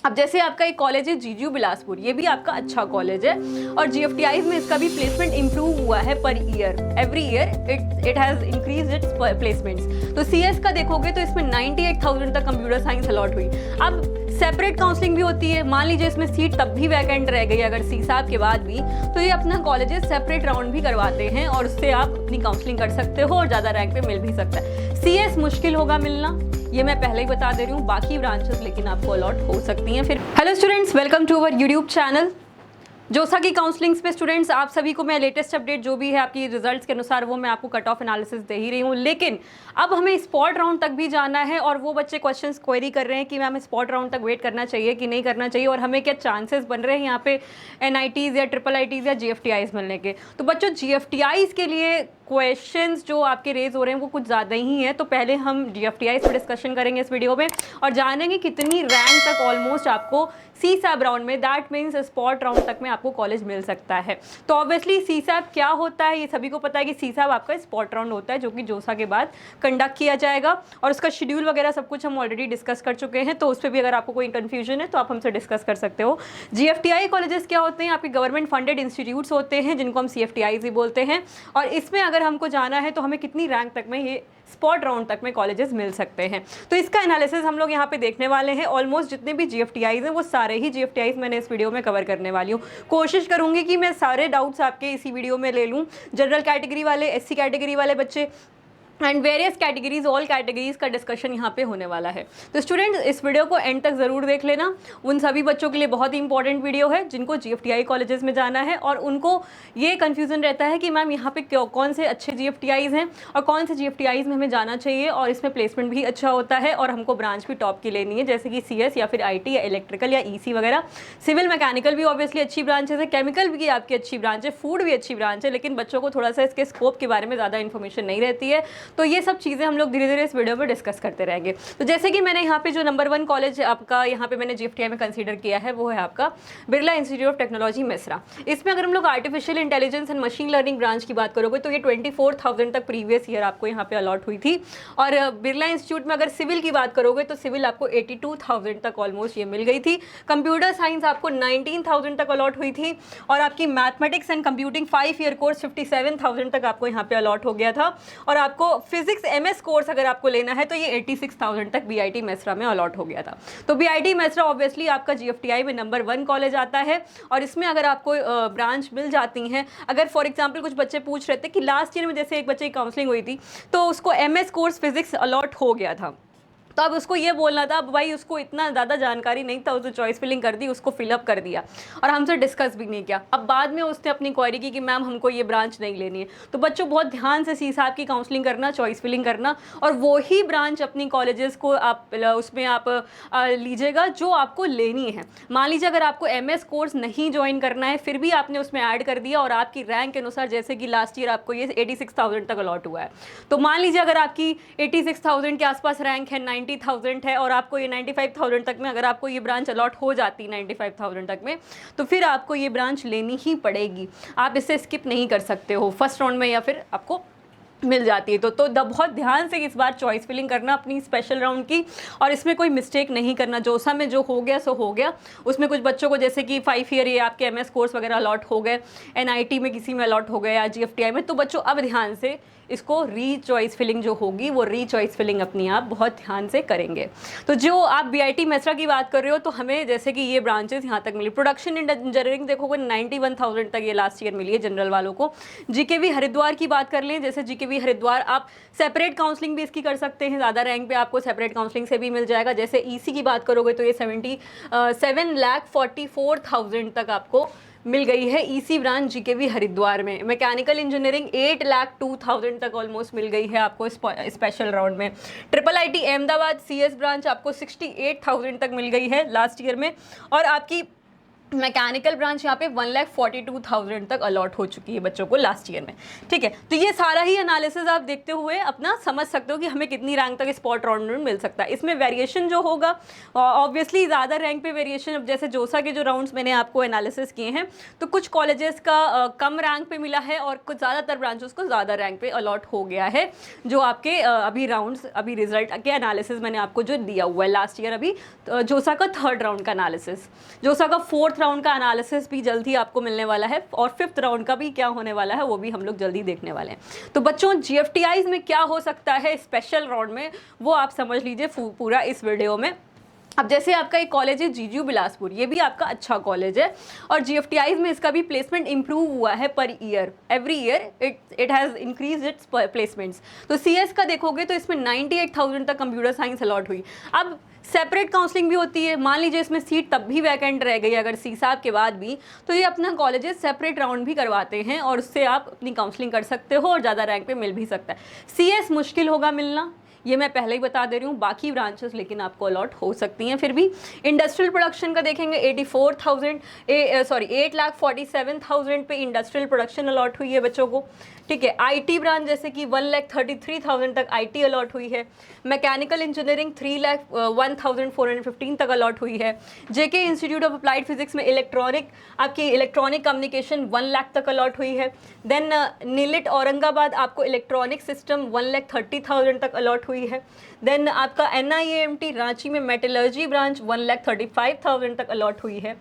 अब जैसे आपका एक कॉलेज है जीजू बिलासपुर, ये भी आपका अच्छा कॉलेज है और जीएफटीआईज में इसका भी प्लेसमेंट इंप्रूव हुआ है per year, every year it has increase its placements. तो सीएस का देखोगे तो इसमें 98,000 तक कंप्यूटर साइंस अलॉट हुई। अब सेपरेट काउंसलिंग भी होती है, मान लीजिए इसमें सीट तब भी वैकेंट रह गई अगर सीसाब के बाद भी, तो ये अपना कॉलेजेस सेपरेट राउंड भी करवाते हैं और उससे आप अपनी काउंसलिंग कर सकते हो और ज़्यादा रैंक पे मिल भी सकता है। सीएस मुश्किल होगा मिलना, ये मैं पहले ही बता दे रही हूँ, बाकी ब्रांचेस लेकिन आपको अलॉट हो सकती हैं। फिर hello students, welcome to our YouTube channel JoSAA की काउंसलिंग्स पे। स्टूडेंट्स आप सभी को मैं लेटेस्ट अपडेट जो भी है आपकी रिजल्ट्स के अनुसार वो मैं आपको कट ऑफ एनालिसिस दे ही रही हूँ, लेकिन अब हमें स्पॉट राउंड तक भी जाना है और वो बच्चे क्वेश्चंस क्वेरी कर रहे हैं कि मैम स्पॉट राउंड तक वेट करना चाहिए कि नहीं करना चाहिए और हमें क्या चांसेस बन रहे हैं यहाँ पे एनआईटीज़ या ट्रिपल आईटीज़ या जीएफटीआईज़ मिलने के। तो बच्चों जीएफटीआईज़ के लिए क्वेश्चंस जो आपके रेज हो रहे हैं वो कुछ ज़्यादा ही हैं, तो पहले हम जीएफटीआईज़ पर डिस्कशन करेंगे इस वीडियो में और जानेंगे कितनी रैंक तक ऑलमोस्ट आपको सीसैब राउंड में, दैट मीन्स स्पॉट राउंड तक में आपको कॉलेज मिल सकता है। तो ऑब्वियसली सीसैब क्या होता है ये सभी को पता है कि सीसैब आपका स्पॉट राउंड होता है जो कि जोसा के बाद कंडक्ट किया जाएगा और उसका शेड्यूल वगैरह सब कुछ हम ऑलरेडी डिस्कस कर चुके हैं, तो उस पर भी अगर आपको कोई कन्फ्यूजन है तो आप हमसे डिस्कस कर सकते हो। जीएफटीआई कॉलेजेस क्या होते हैं? आपके गवर्नमेंट फंडेड इंस्टीट्यूट्स होते हैं जिनको हम सीएफटीआई ही बोलते हैं और इसमें अगर हमको जाना है तो हमें कितनी रैंक तक में ये स्पॉट राउंड तक में कॉलेजेस मिल सकते हैं, तो इसका एनालिसिस हम लोग यहाँ पे देखने वाले हैं। ऑलमोस्ट जितने भी जीएफटीआईज़ हैं वो सारे ही जीएफटीआईज़ मैंने इस वीडियो में कवर करने वाली हूँ। कोशिश करूँगी कि मैं सारे डाउट्स आपके इसी वीडियो में ले लूँ। जनरल कैटेगरी वाले, एससी कैटेगरी वाले बच्चे and various categories, all categories का डिस्कशन यहाँ पे होने वाला है। तो स्टूडेंट्स इस वीडियो को एंड तक ज़रूर देख लेना। उन सभी बच्चों के लिए बहुत ही इंपॉर्टेंट वीडियो है जिनको जीएफटीआई कॉलेजेस में जाना है और उनको ये कन्फ्यूज़न रहता है कि मैम यहाँ पे कौन से अच्छे जीएफटीआईज़ हैं और कौन से जीएफटीआईज़ में हमें जाना चाहिए और इसमें प्लेसमेंट भी अच्छा होता है और हमको ब्रांच भी टॉप की लेनी है, जैसे कि सीएस या फिर आईटी या इलेक्ट्रिकल या ईसी वगैरह। सिविल मैकेनिकल भी ऑब्वियसली अच्छी ब्रांचेस है, केमिकल भी आपकी अच्छी ब्रांच है, फूड भी अच्छी ब्रांच है, लेकिन बच्चों को थोड़ा सा इसके स्कोप के बारे में ज़्यादा इन्फॉर्मेशन नहीं रहती है, तो ये सब चीज़ें हम लोग धीरे धीरे इस वीडियो में डिस्कस करते रहेंगे। तो जैसे कि मैंने यहाँ पे जो नंबर 1 कॉलेज आपका यहाँ पे मैंने जीएफटीआई में कंसीडर किया है वो है आपका Birla institute of technology Mesra. इसमें अगर हम लोग artificial intelligence and machine learning branch की बात करोगे तो ये 24,000 तक प्रीवियस ईयर आपको यहाँ पे अलॉट हुई थी और बिरला इंस्टीट्यूट में अगर सिविल की बात करोगे तो सिविल आपको 82,000 तक ऑलमोस्ट ये मिल गई थी। कंप्यूटर साइंस आपको 19,000 तक अलॉट हुई थी और आपकी mathematics and computing 5 year course 57,000 तक आपको यहाँ पे अलॉट हो गया था और आपको फिजिक्स एमएस कोर्स अगर आपको लेना है तो ये 86,000 तक बीआईटी मेसरा में अलॉट हो गया था। तो बीआईटी मेसरा ऑब्वियसली आपका जीएफटीआई में नंबर 1 कॉलेज आता है और इसमें अगर आपको ब्रांच मिल जाती हैं, अगर फॉर एग्जांपल कुछ बच्चे पूछ रहे थे कि लास्ट ईयर में जैसे एक बच्चे की काउंसलिंग हुई थी तो उसको एमएस कोर्स फिजिक्स अलॉट हो गया था, तो अब उसको ये बोलना था, अब भाई उसको इतना ज़्यादा जानकारी नहीं था, उसने चॉइस फिलिंग कर दी, उसको फिलअप कर दिया और हमसे डिस्कस भी नहीं किया। अब बाद में उसने अपनी क्वेरी की कि मैम हमको ये ब्रांच नहीं लेनी है। तो बच्चों बहुत ध्यान से सीसाब की काउंसलिंग करना, चॉइस फिलिंग करना और वो ही ब्रांच अपनी कॉलेजेस को आप उसमें आप लीजिएगा जो आपको लेनी है। मान लीजिए अगर आपको एमएस कोर्स नहीं ज्वाइन करना है फिर भी आपने उसमें ऐड कर दिया और आपकी रैंक के अनुसार, जैसे कि लास्ट ईयर आपको ये 86,000 तक अलॉट हुआ है, तो मान लीजिए अगर आपकी 86,000 के आसपास रैंक है, 90,000 है और आपको ये 95,000 तक में अगर आपको ये ब्रांच अलॉट हो जाती 95,000 तक में तो फिर आपको ये ब्रांच लेनी ही पड़ेगी। आप इसे स्किप नहीं कर सकते हो फर्स्ट राउंड में या फिर आपको मिल जाती है। तो बहुत ध्यान से इस बार चॉइस फिलिंग करना अपनी स्पेशल राउंड की और इसमें कोई मिस्टेक नहीं करना। जोसा में जो हो गया सो हो गया, उसमें कुछ बच्चों को जैसे कि 5 ईयर ये आपके एमएस कोर्स वगैरह अलॉट हो गए, एनआईटी में किसी में अलॉट हो गए या जीएफटीआई में, तो बच्चों अब ध्यान से इसको री चॉइस फिलिंग जो होगी वो री चॉइस फिलिंग अपनी आप बहुत ध्यान से करेंगे। तो जो आप बीआईटी मेसरा की बात कर रहे हो तो हमें जैसे कि ये ब्रांचेस यहाँ तक मिली। प्रोडक्शन इंजीनियरिंग देखोगे 91,000 तक ये लास्ट ईयर मिली है जनरल वालों को। जीकेवी हरिद्वार की बात कर लें, जैसे जीकेवी हरिद्वार आप सेपरेट काउंसलिंग भी इसकी कर सकते हैं, ज़्यादा रैंक पे आपको सेपरेट काउंसलिंग से भी मिल जाएगा। जैसे ईसी की बात करोगे तो ये 7,44,000 तक आपको मिल गई है ईसी ब्रांच जीकेवी हरिद्वार में। मैकेनिकल इंजीनियरिंग 8,02,000 तक ऑलमोस्ट मिल गई है आपको स्पेशल राउंड में। Triple IT Ahmedabad CS branch आपको 68,000 तक मिल गई है लास्ट ईयर में और आपकी मैकेनिकल ब्रांच यहाँ पे 1,42,000 तक अलॉट हो चुकी है बच्चों को लास्ट ईयर में। ठीक है, तो ये सारा ही एनालिसिस आप देखते हुए अपना समझ सकते हो कि हमें कितनी रैंक तक स्पॉट राउंड में मिल सकता है। इसमें वेरिएशन जो होगा ऑब्वियसली ज़्यादा रैंक पे वेरिएशन, अब जैसे जोसा के जो राउंड्स मैंने आपको एनालिसिस किए हैं तो कुछ कॉलेजेस का कम रैंक पे मिला है और कुछ ज़्यादातर ब्रांचेस को ज़्यादा रैंक पे अलॉट हो गया है। जो आपके अभी राउंड्स, अभी रिजल्ट के एनालिसिस मैंने आपको जो दिया हुआ है लास्ट ईयर, अभी जोसा का 3rd राउंड का एनालिसिस, जोसा का 4th राउंड का एनालिसिस भी जल्दी आपको मिलने वाला है और 5th राउंड का भी क्या होने वाला है वो भी हम लोग जल्दी देखने वाले हैं। तो बच्चों GFTIs में क्या हो सकता है स्पेशल राउंड में वो आप समझ लीजिए पूरा इस वीडियो में। अब जैसे आपका एक कॉलेज है जीजीयू बिलासपुर, ये भी आपका अच्छा कॉलेज है और GFTIs में इसका भी प्लेसमेंट इंप्रूव हुआ है per year, every year it has increase its placements. तो CS का देखोगे तो इसमें 98,000 तक कंप्यूटर साइंस अलॉट हुई। अब सेपरेट काउंसलिंग भी होती है, मान लीजिए इसमें सीट तब भी वैकेंट रह गई अगर CSAP के बाद भी, तो ये अपना कॉलेजेस सेपरेट राउंड भी करवाते हैं और उससे आप अपनी काउंसलिंग कर सकते हो और ज़्यादा रैंक पे मिल भी सकता है। CS मुश्किल होगा मिलना, ये मैं पहले ही बता दे रही हूँ, बाकी ब्रांचेस लेकिन आपको अलॉट हो सकती हैं। फिर भी इंडस्ट्रियल प्रोडक्शन का देखेंगे 8,47,000 पे इंडस्ट्रियल प्रोडक्शन अलॉट हुई है बच्चों को। ठीक है, IT ब्रांच जैसे कि 1,33,000 तक IT अलॉट हुई है। मैकेनिकल इंजीनियरिंग 3,01,415 तक अलॉट हुई है। JK institute of applied physics में इलेक्ट्रॉनिक कम्युनिकेशन 1 लाख तक अलॉट हुई है। देन नीलिट औरंगाबाद आपको इलेक्ट्रॉनिक सिस्टम 1,30,000 तक अलॉट हुई है। देन आपका NIAMT रांची में मेटलर्जी ब्रांच 1,35,000 तक अलॉट हुई है।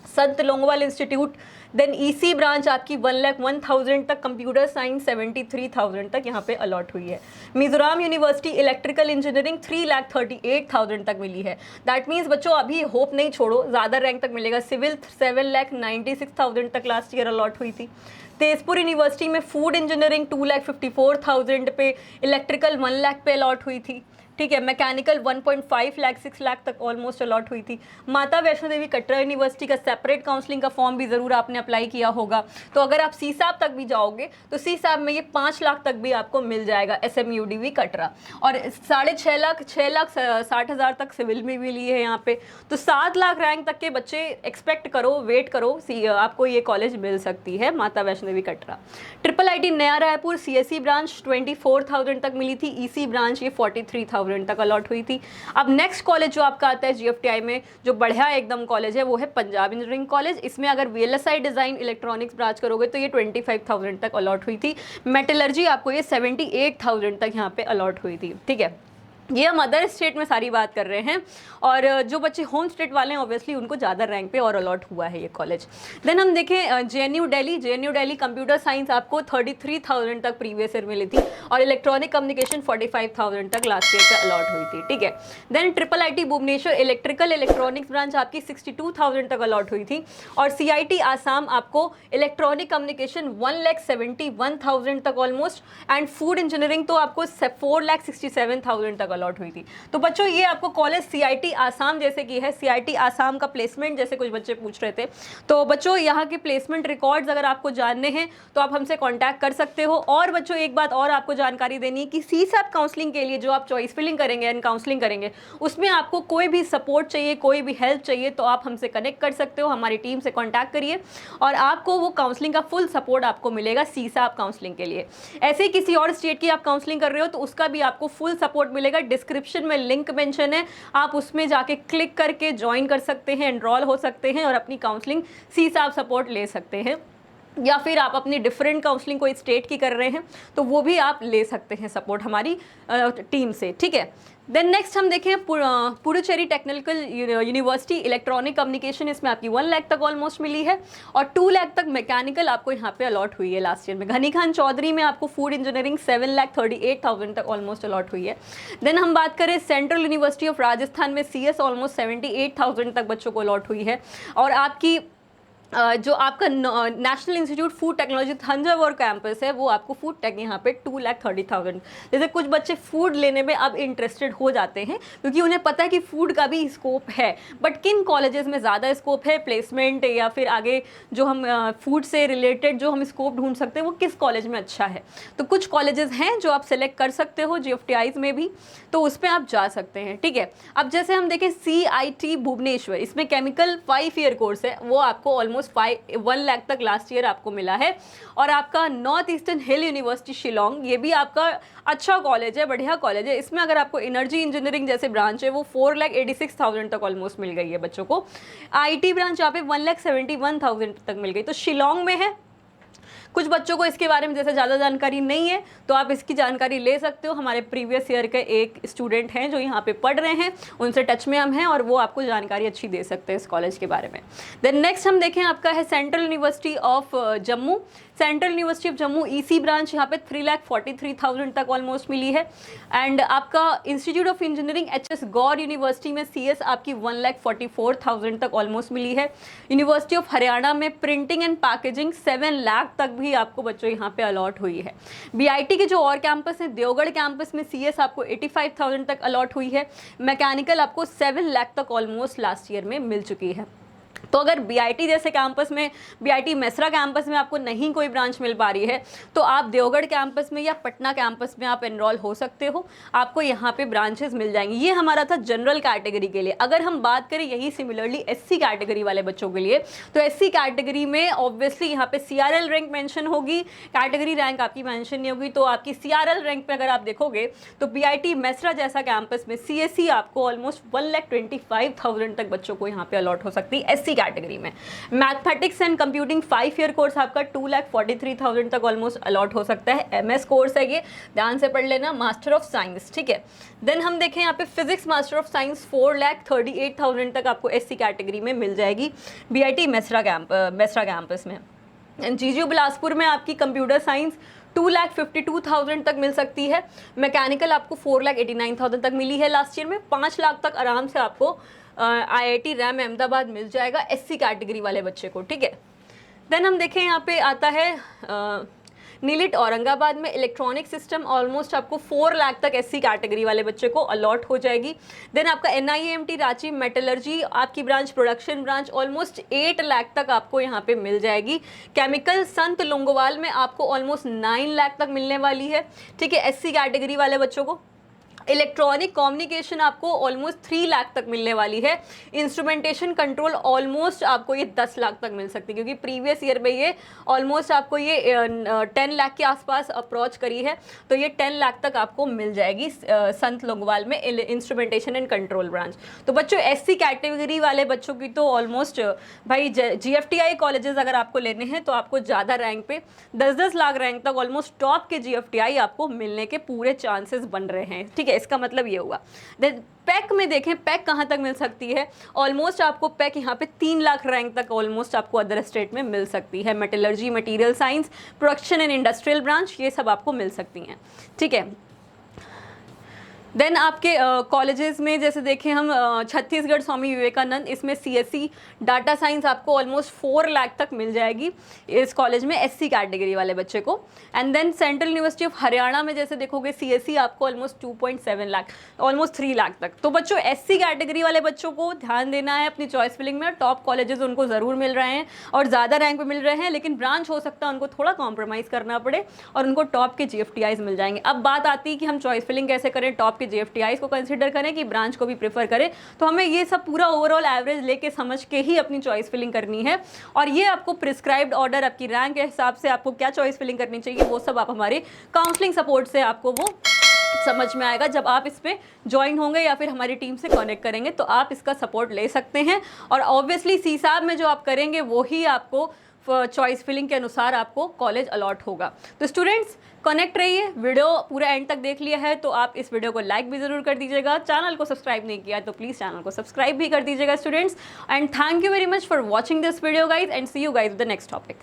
Sant Longowal institute then EC branch आपकी 1,01,000 तक, कंप्यूटर साइंस 73,000 तक यहाँ पे अलॉट हुई है। मिजोरम यूनिवर्सिटी इलेक्ट्रिकल इंजीनियरिंग 3,38,000 तक मिली है। दैट मीन्स बच्चों अभी होप नहीं छोड़ो, ज़्यादा रैंक तक मिलेगा। सिविल 7,96,000 तक लास्ट ईयर अलॉट हुई थी। तेजपुर यूनिवर्सिटी में फूड इंजीनियरिंग 2,54,000 पे, इलेक्ट्रिकल 1 लाख पे अलॉट हुई थी। ठीक है, मैकेनिकल 1.5 लाख 6 लाख तक ऑलमोस्ट अलॉट हुई थी। माता वैष्णो देवी कटरा यूनिवर्सिटी का सेपरेट काउंसलिंग का फॉर्म भी ज़रूर आपने अप्लाई किया होगा, तो अगर आप CSAP तक भी जाओगे तो CSAP में ये 5 लाख तक भी आपको मिल जाएगा SMUDV कटरा, और 6,60,000 तक सिविल में भी ली है यहाँ पे। तो 7 लाख रैंक तक के बच्चे एक्सपेक्ट करो, वेट करो, आपको ये कॉलेज मिल सकती है माता वैष्णो देवी कटरा। IIIT नया रायपुर CSE ब्रांच 24,000 तक मिली थी, EC ब्रांच ये 43,000 तक अलॉट हुई थी। अब नेक्स्ट कॉलेज जो आपका आता है GFTI में जो बढ़िया एकदम कॉलेज है वो है पंजाब इंजीनियरिंग कॉलेज। इसमें अगर VLSI डिज़ाइन इलेक्ट्रॉनिक्स ब्रांच करोगे तो ये 25,000 तक अलॉट हुई थी। मेटलर्जी आपको ये 78,000 तक यहाँ पे अलॉट हुई थी। ठीक है, ये हम अदर स्टेट में सारी बात कर रहे हैं और जो बच्चे होम स्टेट वाले हैं ऑब्वियसली उनको ज़्यादा रैंक पे और अलॉट हुआ है ये कॉलेज। देन हम देखें JNU दिल्ली कंप्यूटर साइंस आपको 33,000 तक प्रीवियस ईयर मिली थी और इलेक्ट्रॉनिक कम्युनिकेशन 45,000 तक लास्ट ईयर से अलॉट हुई थी। ठीक है, then IIIT Bhubaneswar electrical electronics branch आपकी 62,000 तक अलॉट हुई थी और CIT आसाम आपको इलेक्ट्रॉनिक कम्युनिकेशन 1,71,000 तक ऑलमोस्ट, एंड फूड इंजीनियरिंग तो आपको 4,67,000 तक अलॉट हुई थी। तो बच्चों ये आपको कॉलेज CIT आसाम जैसे की है, CIT आसाम का प्लेसमेंट जैसे कुछ बच्चे पूछ रहे थे, तो बच्चों यहाँ के प्लेसमेंट रिकॉर्ड्स अगर आपको जानने हैं तो आप हमसे कांटेक्ट कर सकते हो। और बच्चों एक बात और आपको जानकारी देनी है कि CSAP काउंसलिंग के लिए जो आप चॉइस फिलिंग करेंगे एंड काउंसलिंग करेंगे उसमें आपको कोई भी सपोर्ट चाहिए, कोई भी हेल्प चाहिए तो आप हमसे कनेक्ट कर सकते हो, हमारी टीम से कॉन्टैक्ट करिए और आपको वो काउंसलिंग का फुल सपोर्ट आपको मिलेगा CSAP काउंसलिंग के लिए। ऐसे ही किसी और स्टेट की आप काउंसलिंग कर रहे हो तो उसका भी आपको फुल सपोर्ट मिलेगा। डिस्क्रिप्शन में लिंक मेंशन है, आप उसमें जाके क्लिक करके ज्वाइन कर सकते हैं, एनरोल हो सकते हैं और अपनी काउंसलिंग CSAP सपोर्ट ले सकते हैं, या फिर आप अपनी डिफरेंट काउंसलिंग कोई स्टेट की कर रहे हैं तो वो भी आप ले सकते हैं सपोर्ट हमारी टीम से। ठीक है, देन नेक्स्ट हम देखें Puducherry technical university electronic communication, इसमें आपकी 1 लाख तक ऑलमोस्ट मिली है और 2 लाख तक मैकेनिकल आपको यहाँ पे अलॉट हुई है लास्ट ईयर में। घनी खान चौधरी में आपको फूड इंजीनियरिंग 7,38,000 तक ऑलमोस्ट अलॉट हुई है। देन हम बात करें सेंट्रल यूनिवर्सिटी ऑफ राजस्थान में CS ऑलमोस्ट 78,000 तक बच्चों को अलॉट हुई है और आपकी जो आपका national institute food technology Thanjavur campus है वो आपको फूड टेक यहाँ पे 2,30,000। जैसे कुछ बच्चे फूड लेने में अब इंटरेस्टेड हो जाते हैं क्योंकि उन्हें पता है कि फूड का भी स्कोप है, बट किन कॉलेजेस में ज़्यादा स्कोप है प्लेसमेंट या फिर आगे जो हम फूड से रिलेटेड जो हम स्कोप ढूंढ सकते हैं वो किस कॉलेज में अच्छा है। तो कुछ कॉलेजेस हैं जो आप सेलेक्ट कर सकते हो GFTIs में भी, तो उस पर आप जा सकते हैं, ठीक है। अब जैसे हम देखें CIT भुवनेश्वर, इसमें केमिकल 5 ईयर कोर्स है, वो आपको ऑलमोस्ट 1 लाख तक लास्ट ईयर आपको मिला है। और आपका नॉर्थ ईस्टर्न हिल यूनिवर्सिटी शिलोंग, ये भी आपका अच्छा कॉलेज है, बढ़िया कॉलेज है। इसमें अगर आपको एनर्जी इंजीनियरिंग जैसे ब्रांच है वो 4,86,000 तक ऑलमोस्ट मिल गई है बच्चों को। IT ब्रांच यहाँ पे 1,71,000 तक मिल गई, तो शिलोंग में है। कुछ बच्चों को इसके बारे में जैसे ज़्यादा जानकारी नहीं है तो आप इसकी जानकारी ले सकते हो। हमारे प्रीवियस ईयर के एक स्टूडेंट हैं जो यहाँ पे पढ़ रहे हैं, उनसे टच में हम हैं और वो आपको जानकारी अच्छी दे सकते हैं इस कॉलेज के बारे में। देन नेक्स्ट हम देखें आपका है central university of Jammu. Central university of Jammu EC branch यहाँ पे 3,43,000 तक ऑलमोस्ट मिली है। एंड आपका institute of engineering HS Gaur university में CS आपकी 1,44,000 तक ऑलमोस्ट मिली है। यूनिवर्सिटी ऑफ हरियाणा में प्रिंटिंग एंड पैकेजिंग 7 लाख तक भी आपको बच्चों यहाँ पे अलॉट हुई है। BIT के जो और कैंपस हैं, देवगढ़ कैंपस में CS आपको 85,000 तक अलॉट हुई है। मैकेनिकल आपको 7 लाख तक ऑलमोस्ट लास्ट ईयर में मिल चुकी है। तो अगर BIT जैसे कैंपस में, BIT मेसरा कैंपस में आपको नहीं कोई ब्रांच मिल पा रही है तो आप देवगढ़ कैंपस में या पटना कैंपस में आप एनरोल हो सकते हो, आपको यहाँ पे ब्रांचेस मिल जाएंगी। ये हमारा था जनरल कैटेगरी के लिए। अगर हम बात करें यही सिमिलरली SC कैटेगरी वाले बच्चों के लिए, तो SC कैटेगरी में ऑब्वियसली यहाँ पे CRL रैंक मेंशन होगी, कैटेगरी रैंक आपकी मेंशन नहीं होगी। तो आपकी CRL रैंक पे अगर आप देखोगे तो BIT मेसरा जैसा कैंपस में CSE आपको ऑलमोस्ट 1,25,000 तक बच्चों को यहाँ पे अलॉट हो सकती है SC कैटेगरी में। Mathematics and computing 5 year course आपका 2,43,000 तक ऑलमोस्ट अलॉट हो सकता है। MS कोर्स है ये, ध्यान से पढ़ लेना, मास्टर ऑफ साइंस, ठीक है। देन हम देखें यहाँ पे फिजिक्स मास्टर ऑफ साइंस 4,38,000 तक आपको SC कैटेगरी में मिल जाएगी BIT मेसरा कैंपस में। GGU बिलासपुर में आपकी कंप्यूटर साइंस 2,52,000 तक मिल सकती है। मैकेनिकल आपको 4,89,000 तक मिली है लास्ट ईयर में। 5 लाख तक आराम से आपको IIT रैम अहमदाबाद मिल जाएगा SC कैटेगरी वाले बच्चे को, ठीक है। देन हम देखें यहाँ पे आता है नीलिट औरंगाबाद में इलेक्ट्रॉनिक सिस्टम, ऑलमोस्ट आपको 4 लाख तक SC कैटेगरी वाले बच्चे को अलॉट हो जाएगी। देन आपका NIMT रांची मेटलर्जी आपकी branch, production branch, almost 8 lakh तक आपको यहाँ पे मिल जाएगी। केमिकल संत लोंगोवाल में आपको ऑलमोस्ट 9 लाख तक मिलने वाली है, ठीक है, SC कैटेगरी वाले बच्चों को। इलेक्ट्रॉनिक कम्युनिकेशन आपको ऑलमोस्ट 3 लाख तक मिलने वाली है। इंस्ट्रूमेंटेशन कंट्रोल ऑलमोस्ट आपको ये 10 लाख तक मिल सकती है, क्योंकि प्रीवियस ईयर में ये ऑलमोस्ट आपको ये 10 लाख के आसपास अप्रोच करी है, तो ये 10 लाख तक आपको मिल जाएगी संत लोंगोवाल में इंस्ट्रूमेंटेशन एंड कंट्रोल ब्रांच। तो बच्चों SC कैटेगरी वाले बच्चों की तो ऑलमोस्ट भाई GFTI कॉलेजेस अगर आपको लेने हैं तो आपको ज़्यादा रैंक पे 10-10 लाख रैंक तक ऑलमोस्ट टॉप के GFTI आपको मिलने के पूरे चांसेस बन रहे हैं, ठीक है। इसका मतलब ये हुआ। देन पैक में देखें, पैक कहाँ तक मिल सकती है, ऑलमोस्ट आपको पैक यहाँ पे 3 लाख रैंक तक ऑलमोस्ट आपको अदर स्टेट में मिल सकती है। Metallurgy, material science, production and industrial branch, ये सब आपको मिल सकती हैं, ठीक है। देन आपके कॉलेजेस में जैसे देखें हम छत्तीसगढ़ स्वामी विवेकानंद, इसमें CSE डाटा साइंस आपको ऑलमोस्ट 4 लाख तक मिल जाएगी इस कॉलेज में SC कैटेगरी वाले बच्चे को। And then central university of Haryana में जैसे देखोगे CSE आपको ऑलमोस्ट 2.7 लाख, ऑलमोस्ट 3 लाख तक। तो बच्चों SC कैटेगरी वाले बच्चों को ध्यान देना है अपनी चॉइस फिलिंग में। टॉप कॉलेजेस उनको ज़रूर मिल रहे हैं और ज़्यादा रैंक पे मिल रहे हैं, लेकिन ब्रांच हो सकता है उनको थोड़ा कॉम्प्रोमाइज़ करना पड़े और उनको टॉप के GFTIs मिल जाएंगे। अब बात आती है कि हम चॉइस फिलिंग कैसे करें, टॉप GFTIs को कंसीडर करें कि ब्रांच को भी प्रेफर करें। तो हमें ये सब पूरा ओवरऑल एवरेज लेके समझ के ही अपनी चॉइस फिलिंग करनी है, और ये आपको प्रिस्क्राइब्ड ऑर्डर आपकी रैंक के हिसाब से आपको क्या चॉइस फिलिंग करनी चाहिए वो सब आप हमारे काउंसलिंग सपोर्ट से आपको वो समझ में आएगा जब आप इस पे ज्वाइन होंगे या फिर हमारी टीम से कनेक्ट करेंगे, तो आप इसका सपोर्ट ले सकते हैं। और ऑब्वियसली सीसाब में जो आप करेंगे वो ही आपको चॉइस फिलिंग के अनुसार आपको कॉलेज अलॉट होगा। तो स्टूडेंट्स कनेक्ट रहिए, वीडियो पूरा एंड तक देख लिया है तो आप इस वीडियो को लाइक भी ज़रूर कर दीजिएगा। चैनल को सब्सक्राइब नहीं किया है तो प्लीज़ चैनल को सब्सक्राइब भी कर दीजिएगा students. And thank you very much for watching this video guys, and see you guys with the next topic.